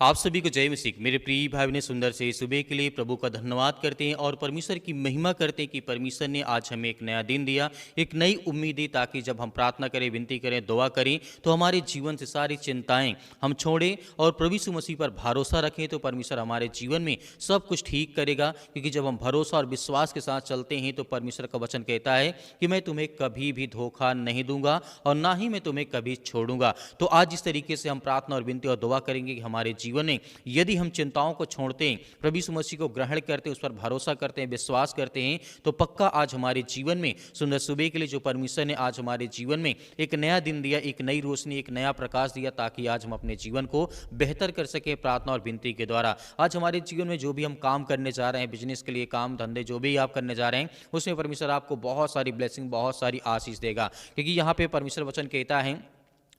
आप सभी को जय मसीह। मेरे प्रिय भाई ने सुंदर से सुबह के लिए प्रभु का धन्यवाद करते हैं और परमेश्वर की महिमा करते हैं कि परमेश्वर ने आज हमें एक नया दिन दिया, एक नई उम्मीद दी, ताकि जब हम प्रार्थना करें, विनती करें, दुआ करें तो हमारे जीवन से सारी चिंताएं हम छोड़ें और प्रभु यीशु मसीह पर भरोसा रखें तो परमेश्वर हमारे जीवन में सब कुछ ठीक करेगा। क्योंकि जब हम भरोसा और विश्वास के साथ चलते हैं तो परमेश्वर का वचन कहता है कि मैं तुम्हें कभी भी धोखा नहीं दूंगा और ना ही मैं तुम्हें कभी छोड़ूंगा। तो आज इस तरीके से हम प्रार्थना और विनती और दुआ करेंगे कि हमारे जीवन में यदि हम चिंताओं को छोड़ते हैं, प्रभु यीशु मसीह को ग्रहण करते हैं, उस पर भरोसा करते हैं, विश्वास करते हैं, तो पक्का आज हमारे जीवन में सुंदर सुबह के लिए जो परमेश्वर ने आज हमारे जीवन में एक नया दिन दिया, एक नई रोशनी, एक नया प्रकाश दिया, ताकि आज हम अपने जीवन को बेहतर कर सके प्रार्थना और विनती के द्वारा। आज हमारे जीवन में जो भी हम काम करने जा रहे हैं, बिजनेस के लिए काम धंधे जो भी आप करने जा रहे हैं, उसमें परमेश्वर आपको बहुत सारी ब्लेसिंग, बहुत सारी आशीष देगा। क्योंकि यहाँ पे परमेश्वर वचन कहता है,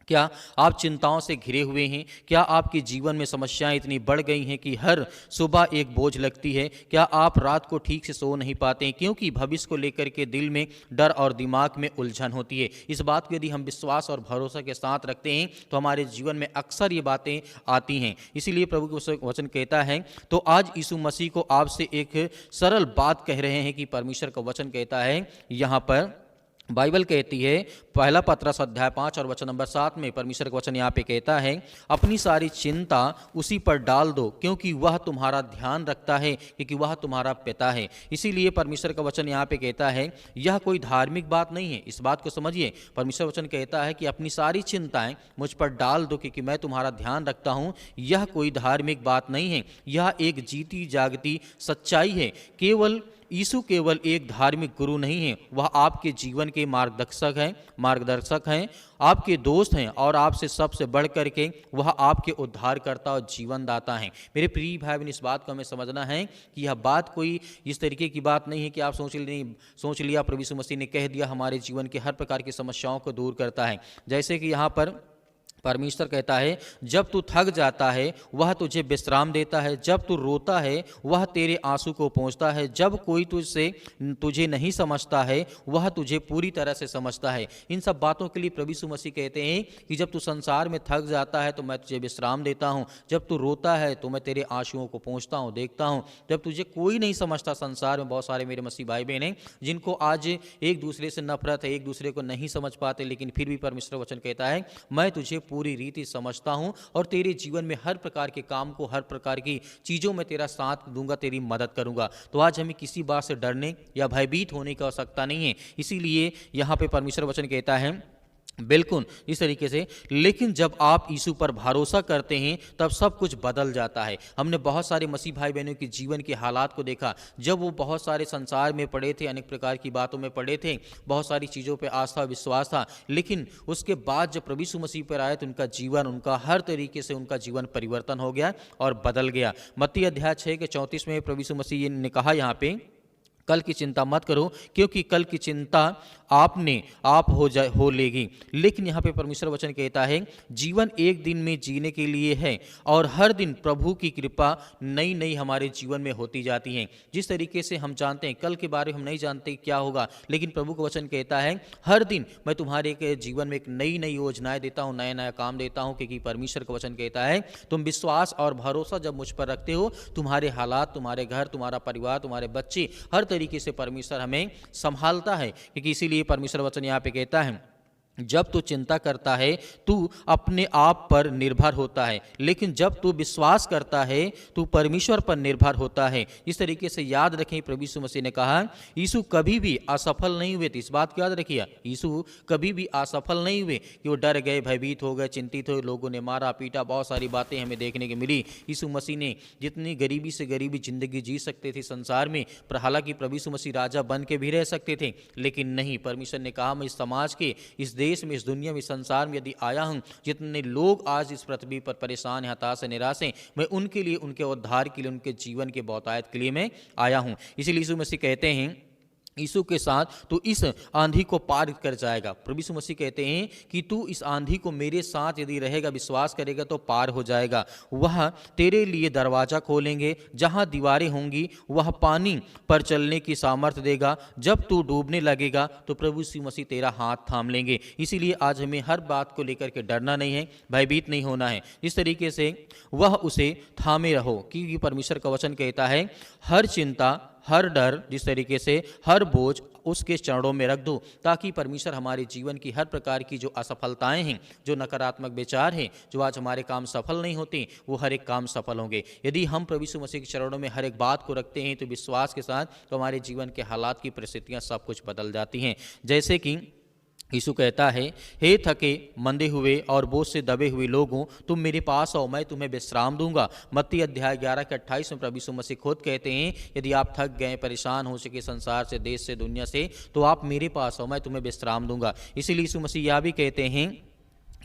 क्या आप चिंताओं से घिरे हुए हैं? क्या आपके जीवन में समस्याएं इतनी बढ़ गई हैं कि हर सुबह एक बोझ लगती है? क्या आप रात को ठीक से सो नहीं पाते हैं क्योंकि भविष्य को लेकर के दिल में डर और दिमाग में उलझन होती है? इस बात को यदि हम विश्वास और भरोसा के साथ रखते हैं तो हमारे जीवन में अक्सर ये बातें आती हैं। इसीलिए प्रभु का वचन कहता है, तो आज यीशु मसीह को आपसे एक सरल बात कह रहे हैं कि परमेश्वर का वचन कहता है, यहाँ पर बाइबल कहती है, पहला पत्रस अध्याय 5 और वचन नंबर 7 में परमेश्वर का वचन यहाँ पे कहता है, अपनी सारी चिंता उसी पर डाल दो क्योंकि वह तुम्हारा ध्यान रखता है, क्योंकि वह तुम्हारा पिता है। इसीलिए परमेश्वर का वचन यहाँ पे कहता है, यह कोई धार्मिक बात नहीं है। इस बात को समझिए, परमेश्वर वचन कहता है कि अपनी सारी चिंताएं मुझ पर डाल दो क्योंकि मैं तुम्हारा ध्यान रखता हूँ। यह कोई धार्मिक बात नहीं है, यह एक जीती जागती सच्चाई है। यीशु केवल एक धार्मिक गुरु नहीं है, वह आपके जीवन के मार्गदर्शक हैं, आपके दोस्त हैं और आपसे सबसे बढ़ करके वह आपके उद्धारकर्ता और जीवनदाता हैं। मेरे प्रिय भाई बहन, इस बात को हमें समझना है कि यह बात कोई इस तरीके की बात नहीं है कि आप सोच लिया प्रभु यीशु मसीह ने कह दिया हमारे जीवन के हर प्रकार की समस्याओं को दूर करता है। जैसे कि यहाँ पर परमेश्वर कहता है, जब तू थक जाता है वह तुझे विश्राम देता है, जब तू रोता है वह तेरे आंसू को पोंछता है, जब कोई तुझे नहीं समझता है वह तुझे पूरी तरह से समझता है। इन सब बातों के लिए प्रभु यीशु मसीह कहते हैं कि जब तू संसार में थक जाता है तो मैं तुझे विश्राम देता हूँ, जब तू रोता है तो मैं तेरे आंसुओं को पोंछता हूँ, देखता हूँ, जब तुझे कोई नहीं समझता। संसार में बहुत सारे मेरे मसीह भाई बहन हैं जिनको आज एक दूसरे से नफरत है, एक दूसरे को नहीं समझ पाते, लेकिन फिर भी परमेश्वर वचन कहता है, मैं तुझे पूरी रीति समझता हूं और तेरे जीवन में हर प्रकार के काम को, हर प्रकार की चीजों में तेरा साथ दूंगा, तेरी मदद करूंगा। तो आज हमें किसी बात से डरने या भयभीत होने की आवश्यकता नहीं है। इसीलिए यहां पे परमेश्वर वचन कहता है, बिल्कुल इस तरीके से, लेकिन जब आप यीशु पर भरोसा करते हैं तब सब कुछ बदल जाता है। हमने बहुत सारे मसीह भाई बहनों के जीवन के हालात को देखा, जब वो बहुत सारे संसार में पड़े थे, अनेक प्रकार की बातों में पड़े थे, बहुत सारी चीज़ों पे आस्था विश्वास था, लेकिन उसके बाद जब प्रभु यीशु मसीह पर आए तो उनका जीवन, उनका हर तरीके से उनका जीवन परिवर्तन हो गया और बदल गया। मत्ती अध्याय 6 के 34 में प्रभु यीशु मसीह ने कहा यहाँ पे, कल की चिंता मत करो क्योंकि कल की चिंता आप हो लेगी। लेकिन यहाँ पे परमेश्वर वचन कहता है, जीवन एक दिन में जीने के लिए है और हर दिन प्रभु की कृपा नई नई हमारे जीवन में होती जाती है। जिस तरीके से हम जानते हैं कल के बारे में हम नहीं जानते क्या होगा, लेकिन प्रभु का वचन कहता है, हर दिन मैं तुम्हारे के जीवन में एक नई नई योजनाएं देता हूँ, नया नया काम देता हूँ। क्योंकि परमेश्वर का वचन कहता है, तुम विश्वास और भरोसा जब मुझ पर रखते हो, तुम्हारे हालात, तुम्हारे घर, तुम्हारा परिवार, तुम्हारे बच्चे, हर तरीके से परमेश्वर हमें संभालता है। क्योंकि इसीलिए परमेश्वर वचन यहाँ पे कहता है, जब तू चिंता करता है तू अपने आप पर निर्भर होता है, लेकिन जब तू विश्वास करता है तू परमेश्वर पर निर्भर होता है। इस तरीके से याद रखें, प्रभु यीशु मसीह ने कहा, यीशु कभी भी असफल नहीं हुए थे। इस बात को याद रखिए, यीशु कभी भी असफल नहीं हुए कि वो डर गए, भयभीत हो गए, चिंतित हो, लोगों ने मारा पीटा, बहुत सारी बातें हमें देखने की मिली। यीशु मसीह ने जितनी गरीबी से गरीबी जिंदगी जी सकते थे संसार में, पर हालांकि प्रभु यीशु मसीह राजा बन के भी रह सकते थे, लेकिन नहीं, परमेश्वर ने कहा, मैं इस समाज के, इस देश में, इस दुनिया में, संसार में यदि आया हूं, जितने लोग आज इस पृथ्वी पर परेशान, हताश, निराश हैं, मैं उनके लिए, उनके उद्धार के लिए, उनके जीवन के बहुतायत के लिए मैं आया हूं। इसीलिए यीशु मसीह कहते हैं, यीशु के साथ तो इस आंधी को पार कर जाएगा। प्रभु यीशु मसीह कहते हैं कि तू इस आंधी को मेरे साथ यदि रहेगा, विश्वास करेगा तो पार हो जाएगा। वह तेरे लिए दरवाज़ा खोलेंगे, जहाँ दीवारें होंगी वह पानी पर चलने की सामर्थ्य देगा। जब तू डूबने लगेगा तो प्रभु यीशु मसीह तेरा हाथ थाम लेंगे। इसीलिए आज हमें हर बात को लेकर के डरना नहीं है, भयभीत नहीं होना है। इस तरीके से वह उसे थामे रहो, क्योंकि परमेश्वर का वचन कहता है हर चिंता, हर डर, जिस तरीके से हर बोझ उसके चरणों में रख दो, ताकि परमेश्वर हमारे जीवन की हर प्रकार की जो असफलताएं हैं, जो नकारात्मक विचार हैं, जो आज हमारे काम सफल नहीं होते, वो हर एक काम सफल होंगे। यदि हम प्रभु यीशु मसीह के चरणों में हर एक बात को रखते हैं तो विश्वास के साथ, तो हमारे जीवन के हालात की परिस्थितियां सब कुछ बदल जाती हैं। जैसे कि यीशु कहता है, हे थके मंदे हुए और बोझ से दबे हुए लोगों, तुम मेरे पास आओ, मैं तुम्हें विश्राम दूंगा। मत्ती अध्याय 11 के 28 में प्रभु यीशु मसीह खुद कहते हैं, यदि आप थक गए, परेशान हो सके संसार से, देश से, दुनिया से, तो आप मेरे पास आओ, मैं तुम्हें विश्राम दूंगा। इसीलिए यीशु मसीह यह भी कहते हैं,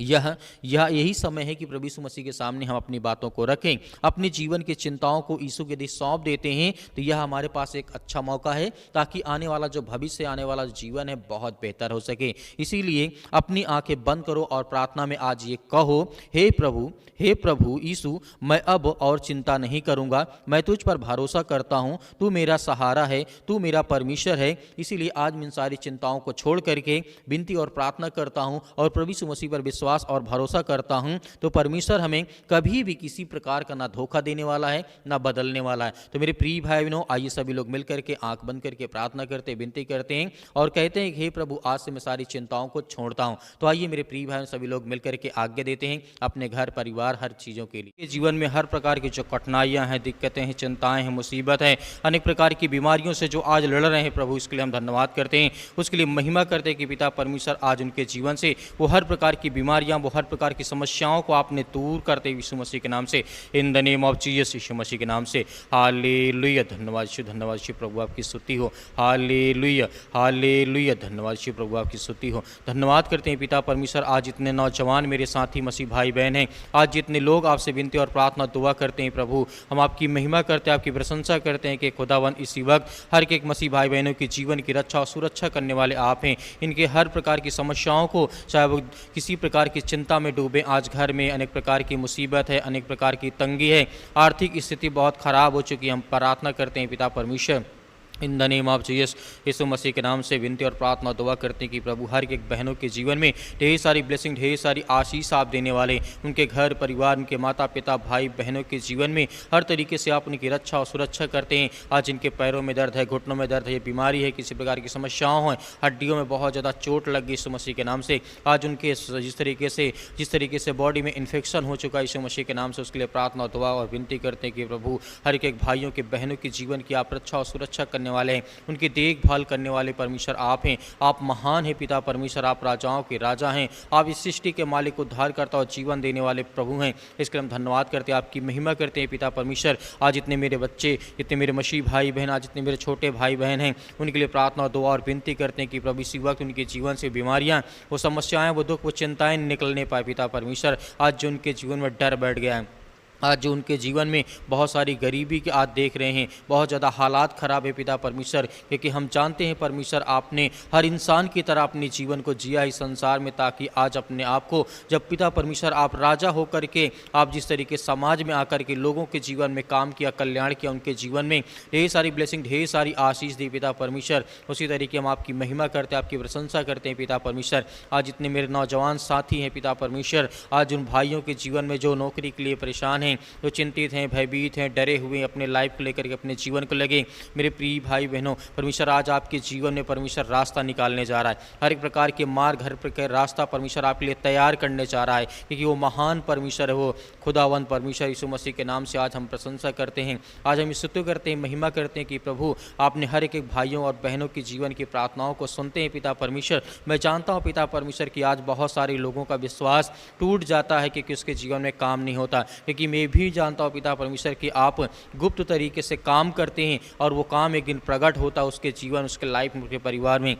यही समय है कि प्रभु यीशु मसीह के सामने हम अपनी बातों को रखें, अपने जीवन की चिंताओं को यीशु के यदि सौंप देते हैं तो यह हमारे पास एक अच्छा मौका है, ताकि आने वाला जो भविष्य, आने वाला जो जीवन है बहुत बेहतर हो सके। इसीलिए अपनी आंखें बंद करो और प्रार्थना में आज ये कहो, हे प्रभु यीशु, मैं अब और चिंता नहीं करूंगा, मैं तुझ पर भरोसा करता हूँ, तू मेरा सहारा है, तू मेरा परमेश्वर है। इसीलिए आज मैं इन सारी चिंताओं को छोड़ करके विनती और प्रार्थना करता हूँ और प्रभु यीशु मसीह पर विश्वास और भरोसा करता हूं, तो परमेश्वर हमें कभी भी किसी प्रकार का ना धोखा देने वाला है, ना बदलने वाला है। तो मेरे प्रिय भाई बहनों, आइए सभी लोग मिलकर के आंख बंद करके प्रार्थना करते, विनती करते हैं और कहते हैं कि हे प्रभु, आज से मैं सारी चिंताओं को छोड़ता हूं। तो आइए मेरे प्रिय भाई सभी लोग मिलकर के आज्ञा देते हैं अपने घर परिवार हर चीज़ों के लिए। जीवन में हर प्रकार की जो कठिनाइयाँ हैं, दिक्कतें हैं, चिंताएं हैं, मुसीबत है, अनेक प्रकार की बीमारियों से जो आज लड़ रहे हैं, प्रभु इसके लिए हम धन्यवाद करते हैं, उसके लिए महिमा करते हैं कि पिता परमेश्वर आज उनके जीवन से वो हर प्रकार की बीमारियां, वो हर प्रकार की समस्याओं को आपने दूर करते यीशु मसीह के नाम से, in the name of Jesus, यीशु मसीह के नाम से। हालेलुया, धन्यवाद यीशु प्रभु आपकी स्तुति हो। हालेलुया, हालेलुया, धन्यवाद यीशु प्रभु आपकी स्तुति हो। धन्यवाद करते हैं पिता परमेश्वर, आज इतने नौजवान मेरे साथी मसीह भाई बहन हैं, आज जितने लोग आपसे विनती और प्रार्थना दुआ करते हैं प्रभु, हम आपकी महिमा करते हैं, आपकी प्रशंसा करते हैं कि खुदावन इसी वक्त हर एक मसीह भाई बहनों के जीवन की रक्षा और सुरक्षा करने वाले आप हैं। इनके हर प्रकार की समस्याओं को, चाहे वो किसी प्रकार की चिंता में डूबे, आज घर में अनेक प्रकार की मुसीबत है, अनेक प्रकार की तंगी है, आर्थिक स्थिति बहुत खराब हो चुकी है, हम प्रार्थना करते हैं पिता परमेश्वर in the name of Jesus, यीशु मसीह के नाम से विनती और प्रार्थना दुआ करते हैं कि प्रभु हर एक बहनों के जीवन में ढेर सारी ब्लेसिंग, ढेर सारी आशीष आप देने वाले, उनके घर परिवार, उनके माता पिता भाई बहनों के जीवन में हर तरीके से आप उनकी रक्षा और सुरक्षा करते हैं। आज इनके पैरों में दर्द है, घुटनों में दर्द है, ये बीमारी है, किसी प्रकार की समस्याओं हैं, हड्डियों में बहुत ज़्यादा चोट लग गई यीशु मसीह के नाम से, आज उनके जिस तरीके से बॉडी में इन्फेक्शन हो चुका है यीशु मसीह के नाम से, उसके लिए प्रार्थना दुआ और विनती करते हैं कि प्रभु हर एक भाइयों के बहनों के जीवन की आप रक्षा और सुरक्षा करने वाले हैं, उनकी देखभाल करने वाले परमेश्वर आप हैं। आप महान हैं पिता परमेश्वर, आप राजाओं के राजा हैं, आप इस सृष्टि के मालिक, उद्धारकर्ता और जीवन देने वाले प्रभु हैं। इसके हम धन्यवाद करते हैं, आपकी महिमा करते हैं पिता परमेश्वर। आज इतने मेरे बच्चे, इतने मेरे मसीह भाई बहन, आज इतने मेरे छोटे भाई बहन हैं, उनके लिए प्रार्थना दुआ और विनती करते हैं कि प्रभु इसी वक्त उनके जीवन से बीमारियां, वो समस्याएं, वो दुख, वो चिंताएं निकलने पाए पिता परमेश्वर। आज जो उनके जीवन में डर बैठ गया है, आज जो उनके जीवन में बहुत सारी गरीबी के आज देख रहे हैं, बहुत ज़्यादा हालात ख़राब है पिता परमेश्वर, क्योंकि हम जानते हैं परमेश्वर आपने हर इंसान की तरह अपने जीवन को जिया इस संसार में, ताकि आज अपने आप को जब पिता परमेश्वर आप राजा होकर के आप जिस तरीके समाज में आकर के लोगों के जीवन में काम किया, कल्याण किया, उनके जीवन में ढेर सारी ब्लेसिंग, ढेर सारी आशीष दी पिता परमेश्वर, उसी तरीके हम आपकी महिमा करते हैं, आपकी प्रशंसा करते हैं पिता परमेश्वर। आज जितने मेरे नौजवान साथी हैं पिता परमेश्वर, आज उन भाइयों के जीवन में जो नौकरी के लिए परेशान हैं, जो चिंतित हैं, भयभीत हैं, डरे हुए अपने लाइफ को लेकर के, अपने जीवन को लगे, मेरे प्रिय भाई बहनों, परमेश्वर आज आपके जीवन में परमेश्वर रास्ता निकालने जा रहा है, हर एक प्रकार के मार्ग, हर प्रकार रास्ता परमेश्वर आपके लिए तैयार करने जा रहा है, क्योंकि वो महान परमेश्वर है, वो खुदावंत परमेश्वर यीशु मसीह के नाम से आज हम प्रशंसा करते हैं, आज हम स्तुति करते हैं, महिमा करते हैं कि प्रभु आपने हर एक भाइयों और बहनों के जीवन की प्रार्थनाओं को सुनते हैं पिता परमेश्वर। मैं जानता हूँ पिता परमेश्वर कि आज बहुत सारे लोगों का विश्वास टूट जाता है क्योंकि उसके जीवन में काम नहीं होता, क्योंकि मैं भी जानता हूँ पिता परमेश्वर कि आप गुप्त तरीके से काम करते हैं और वो काम एक दिन प्रकट होता है उसके जीवन, उसके लाइफ, उसके परिवार में।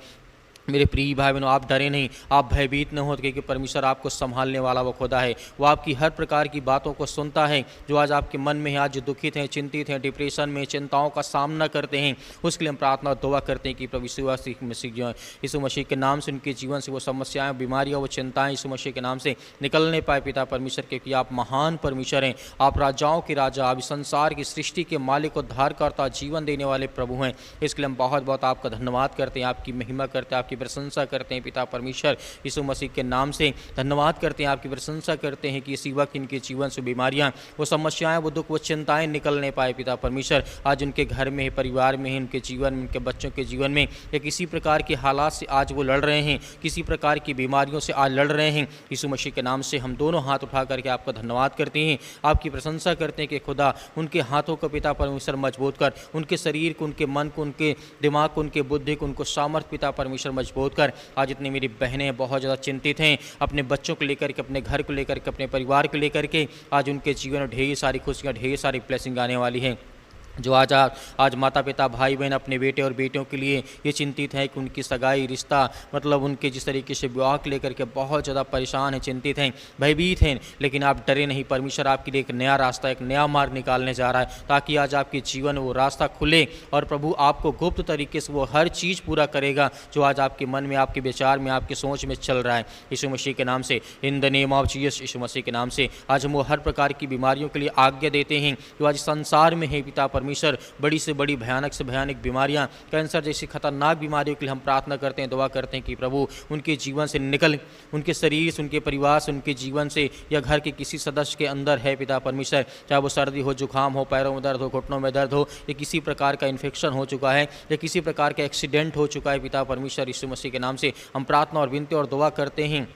मेरे प्रिय भाई बहनों, आप डरे नहीं, आप भयभीत न हो, क्योंकि परमेश्वर आपको संभालने वाला वो खुदा है। वो आपकी हर प्रकार की बातों को सुनता है जो आज आपके मन में है, आज जो दुखित हैं, चिंतित हैं, डिप्रेशन में, चिंताओं का सामना करते हैं। उसके लिए हम प्रार्थना और दुआ करते हैं कि प्रभु यीशु मसीह के नाम से उनके जीवन से वो समस्याएं, बीमारियां, वो चिंताएं यीशु मसीह के नाम से निकलने पाए पिता परमेश्वर, क्योंकि आप महान परमेश्वर हैं। आप राजाओं के राजा, आप इस संसार की सृष्टि के मालिक, उद्धारकर्ता, जीवन देने वाले प्रभु हैं। इसके लिए हम बहुत बहुत आपका धन्यवाद करते हैं, आपकी महिमा करते हैं, आपकी प्रशंसा करते हैं पिता परमेश्वर यीशु मसीह के नाम से। धन्यवाद करते हैं, आपकी प्रशंसा करते हैं कि इसी वक्त इनके जीवन से बीमारियां, वो समस्याएं, वो दुख, वो चिंताएं निकलने पाए पिता परमेश्वर। आज उनके घर में, परिवार में, उनके जीवन में, उनके बच्चों के जीवन में या किसी प्रकार के हालात से आज वो लड़ रहे हैं, किसी प्रकार की बीमारियों से आज लड़ रहे हैं, यीशु मसीह के नाम से हम दोनों हाथ उठा करके आपका धन्यवाद करते हैं, आपकी प्रशंसा करते हैं कि खुदा उनके हाथों को पिता परमेश्वर मजबूत कर, उनके शरीर को, उनके मन को, उनके दिमाग को, उनके बुद्धि को, उनको सामर्थ्य पिता परमेश्वर मजबूत कर। आज इतनी मेरी बहनें बहुत ज़्यादा चिंतित हैं अपने बच्चों को लेकर के, अपने घर को लेकर के, अपने परिवार को लेकर के। आज उनके जीवन में ढेर सारी खुशियाँ, ढेर सारी ब्लेसिंग आने वाली हैं। जो आज माता पिता, भाई बहन अपने बेटे और बेटियों के लिए ये चिंतित है कि उनकी सगाई, रिश्ता, मतलब उनके जिस तरीके से विवाह को लेकर के बहुत ज़्यादा परेशान हैं, चिंतित हैं, भयभीत हैं, लेकिन आप डरे नहीं। परमेश्वर आपके लिए एक नया रास्ता, एक नया मार्ग निकालने जा रहा है, ताकि आज आपके जीवन में वो रास्ता खुले और प्रभु आपको गुप्त तरीके से वो हर चीज़ पूरा करेगा जो आज आपके मन में, आपके विचार में, आपकी सोच में चल रहा है। यीशु मसीह के नाम से, in the name of Jesus, यीशु मसीह के नाम से आज हम वो हर प्रकार की बीमारियों के लिए आज्ञा देते हैं जो आज संसार में है पिता परमेश्वर। बड़ी से बड़ी, भयानक से भयानक बीमारियां, कैंसर जैसी खतरनाक बीमारियों के लिए हम प्रार्थना करते हैं, दुआ करते हैं कि प्रभु उनके जीवन से निकल, उनके शरीर से, उनके परिवार से, उनके जीवन से या घर के किसी सदस्य के अंदर है पिता परमेश्वर, चाहे वो सर्दी हो, जुकाम हो, पैरों में दर्द हो, घुटनों में दर्द हो, या किसी प्रकार का इन्फेक्शन हो चुका है, या किसी प्रकार का एक्सीडेंट हो चुका है पिता परमेश्वर, यीशु मसीह के नाम से हम प्रार्थना और विनती और दुआ करते हैं।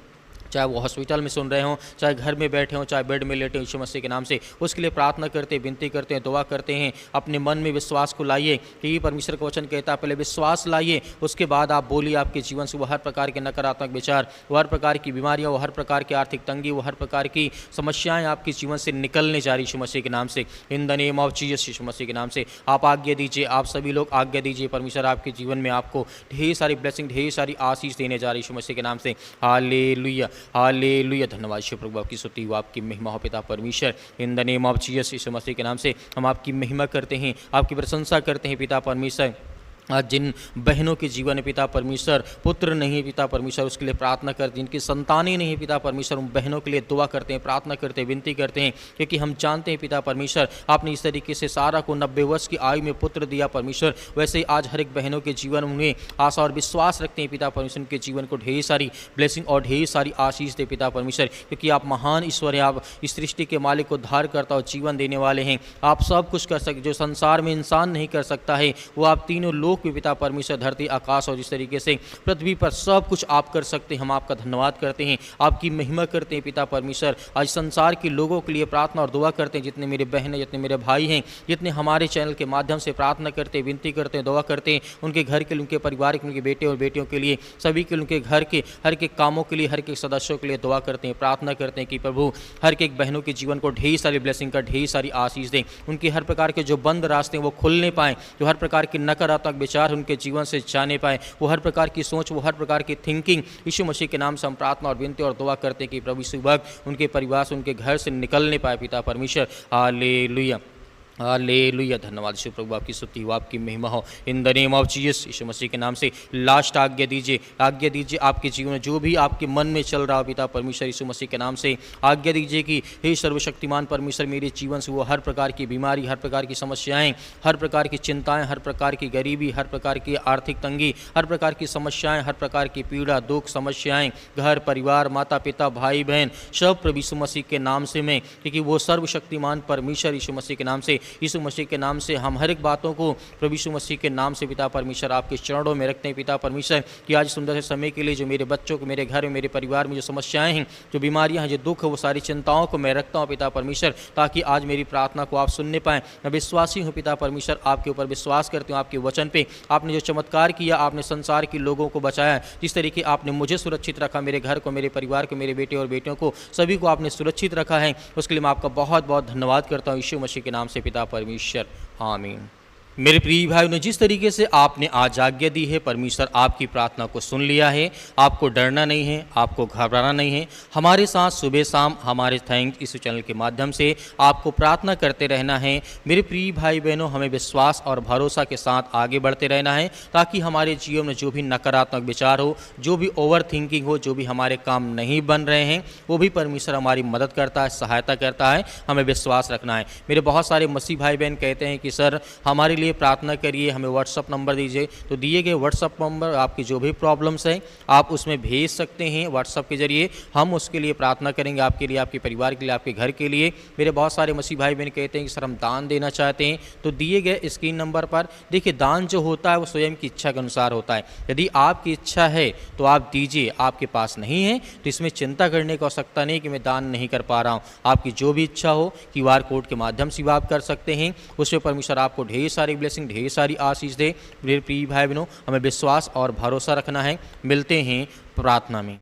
चाहे वो हॉस्पिटल में सुन रहे हों, चाहे घर में बैठे हों, चाहे बेड में लेटे हों, यीशु मसीह के नाम से उसके लिए प्रार्थना करते हैं, विनती करते हैं, दुआ करते हैं। अपने मन में विश्वास को लाइए कि परमेश्वर का वचन कहता है पहले विश्वास लाइए, उसके बाद आप बोलिए। आपके जीवन से वो हर प्रकार के नकारात्मक विचार, वो हर प्रकार की बीमारियाँ, वो हर प्रकार की आर्थिक तंगी, वो हर प्रकार की समस्याएँ आपके जीवन से निकलने जा रही यीशु मसीह के नाम से, in the name of Jesus, यीशु मसीह के नाम से। आप आज्ञा दीजिए, आप सभी लोग आज्ञा दीजिए, परमेश्वर आपके जीवन में आपको ढेर सारी ब्लेसिंग, ढेर सारी आशीष देने जा रही यीशु मसीह के नाम से। Hallelujah, hallelujah. धन्यवाद यीशु प्रभु, आपकी स्तुति हो, आपकी महिमा हो पिता परमेश्वर, in the name of Jesus, यीशु मसीह के नाम से हम आपकी महिमा करते हैं, आपकी प्रशंसा करते हैं पिता परमेश्वर। आज जिन बहनों के जीवन में पिता परमेश्वर पुत्र नहीं पिता परमेश्वर, उसके लिए प्रार्थना करते हैं, जिनकी संतानें नहीं पिता परमेश्वर, उन बहनों के लिए दुआ करते हैं, प्रार्थना करते हैं, विनती करते हैं, क्योंकि हम जानते हैं पिता परमेश्वर आपने इस तरीके से सारा को 90 वर्ष की आयु में पुत्र दिया परमेश्वर, वैसे ही आज हर एक बहनों के जीवन में आशा और विश्वास रखते हैं पिता परमेश्वर, उनके जीवन को ढेर सारी ब्लेसिंग और ढेर सारी आशीष दे पिता परमेश्वर, क्योंकि आप महान ईश्वर हैं, आप इस सृष्टि के मालिक को उद्धार करता और जीवन देने वाले हैं। आप सब कुछ कर सकते, जो संसार में इंसान नहीं कर सकता है, वो आप तीनों लोक में पिता परमेश्वर, धरती, आकाश और जिस तरीके से पृथ्वी पर सब कुछ आप कर सकते हैं। हम आपका धन्यवाद करते हैं, आपकी महिमा करते हैं पिता परमेश्वर। आज संसार के लोगों के लिए प्रार्थना और दुआ करते हैं, जितने मेरे बहन हैं, जितने मेरे भाई हैं, जितने हमारे चैनल के माध्यम से प्रार्थना करते हैं, विनती करते हैं, दुआ करते हैं, उनके घर के लिए, उनके परिवार के, उनके बेटे और बेटियों के लिए, सभी के उनके घर के हर एक कामों के लिए, हर एक सदस्यों के लिए दुआ करते हैं, प्रार्थना करते हैं कि प्रभु हर एक बहनों के जीवन को ढेर सारी ब्लेसिंग का, ढेर सारी आशीष दें, उनके हर प्रकार के जो बंद रास्ते हैं वो खुलने पाएँ, जो हर प्रकार के नकारात्मक विचार उनके जीवन से जाने पाए, वो हर प्रकार की सोच, वो हर प्रकार की थिंकिंग, यीशु मसीह के नाम से हम प्रार्थना और विनती और दुआ करते हैं कि प्रभु यीशु भक्त उनके परिवार से, उनके घर से निकलने पाए पिता परमेश्वर। Hallelujah, hallelujah. धन्यवाद यीशु प्रभु, आपकी स्तुति हो, आपकी महिमा हो, in the name of Jesus, यीशु मसीह के नाम से। लास्ट आज्ञा दीजिए, आज्ञा दीजिए आपके जीवन में जो भी आपके मन में चल रहा हो पिता परमेश्वर, यीशु मसीह के नाम से आज्ञा दीजिए कि हे सर्वशक्तिमान परमेश्वर, मेरे जीवन से वो हर प्रकार की बीमारी, हर प्रकार की समस्याएं, हर प्रकार की चिंताएं, हर प्रकार की गरीबी, हर प्रकार की आर्थिक तंगी, हर प्रकार की समस्याएं, हर प्रकार की पीड़ा, दुख, समस्याएं, घर परिवार, माता पिता, भाई बहन, सब प्रभु यीशु मसीह के नाम से मैं, क्योंकि वो सर्वशक्तिमान परमेश्वर यीशु मसीह के नाम से, यीशु मसीह के नाम से हम हर एक बातों को प्रभु यीशु मसीह के नाम से पिता परमेश्वर आपके चरणों में रखते हैं पिता परमेश्वर, कि आज सुंदर से समय के लिए जो मेरे बच्चों को, मेरे घर में, मेरे परिवार में जो समस्याएं हैं, जो बीमारियां हैं, जो दुख है, वो सारी चिंताओं को मैं रखता हूं पिता परमेश्वर, ताकि आज मेरी प्रार्थना को आप सुनने पाएं। मैं विश्वासी हूं पिता परमेश्वर, आपके ऊपर विश्वास करती हूँ, आपके वचन पे आपने जो चमत्कार किया, आपने संसार के लोगों को बचाया, जिस तरीके आपने मुझे सुरक्षित रखा, मेरे घर को, मेरे परिवार को, मेरे बेटे और बेटियों को, सभी को आपने सुरक्षित रखा है, उसके लिए मैं आपका बहुत बहुत धन्यवाद करता हूँ यीशु मसीह के नाम से पिता परमेश्वर, आमीन। मेरे प्रिय भाइयों ने जिस तरीके से आपने आज आज्ञा दी है, परमेश्वर आपकी प्रार्थना को सुन लिया है। आपको डरना नहीं है, आपको घबराना नहीं है। हमारे साथ सुबह शाम हमारे थैंक्स इस चैनल के माध्यम से आपको प्रार्थना करते रहना है। मेरे प्रिय भाई बहनों, हमें विश्वास और भरोसा के साथ आगे बढ़ते रहना है, ताकि हमारे जीवन में जो भी नकारात्मक विचार हो, जो भी ओवर थिंकिंग हो, जो भी हमारे काम नहीं बन रहे हैं, वो भी परमेश्वर हमारी मदद करता है, सहायता करता है। हमें विश्वास रखना है। मेरे बहुत सारे मसीह भाई बहन कहते हैं कि सर हमारे लिए प्रार्थना करिए, हमें व्हाट्सअप नंबर दीजिए। तो दिए गए व्हाट्सअप नंबर, आपकी जो भी प्रॉब्लम्स हैं आप उसमें भेज सकते हैं व्हाट्सअप के जरिए। हम उसके लिए प्रार्थना करेंगे, आपके लिए, आपके परिवार के लिए, आपके घर के लिए। मेरे बहुत सारे मसीह भाई बहन कहते हैं कि सर हम दान देना चाहते हैं। तो दिए गए स्क्रीन नंबर पर देखिए, दान जो होता है वो स्वयं की इच्छा के अनुसार होता है। यदि आपकी इच्छा है तो आप दीजिए, आपके पास नहीं है तो इसमें चिंता करने की आवश्यकता नहीं कि मैं दान नहीं कर पा रहा हूँ। आपकी जो भी इच्छा हो QR कोड के माध्यम से आप कर सकते हैं। उसमें परमेश्वर आपको ढेर सारी ब्लेसिंग, ढेर सारी आशीष दे। मेरे प्रिय भाई बहनों, हमें विश्वास और भरोसा रखना है। मिलते हैं प्रार्थना में।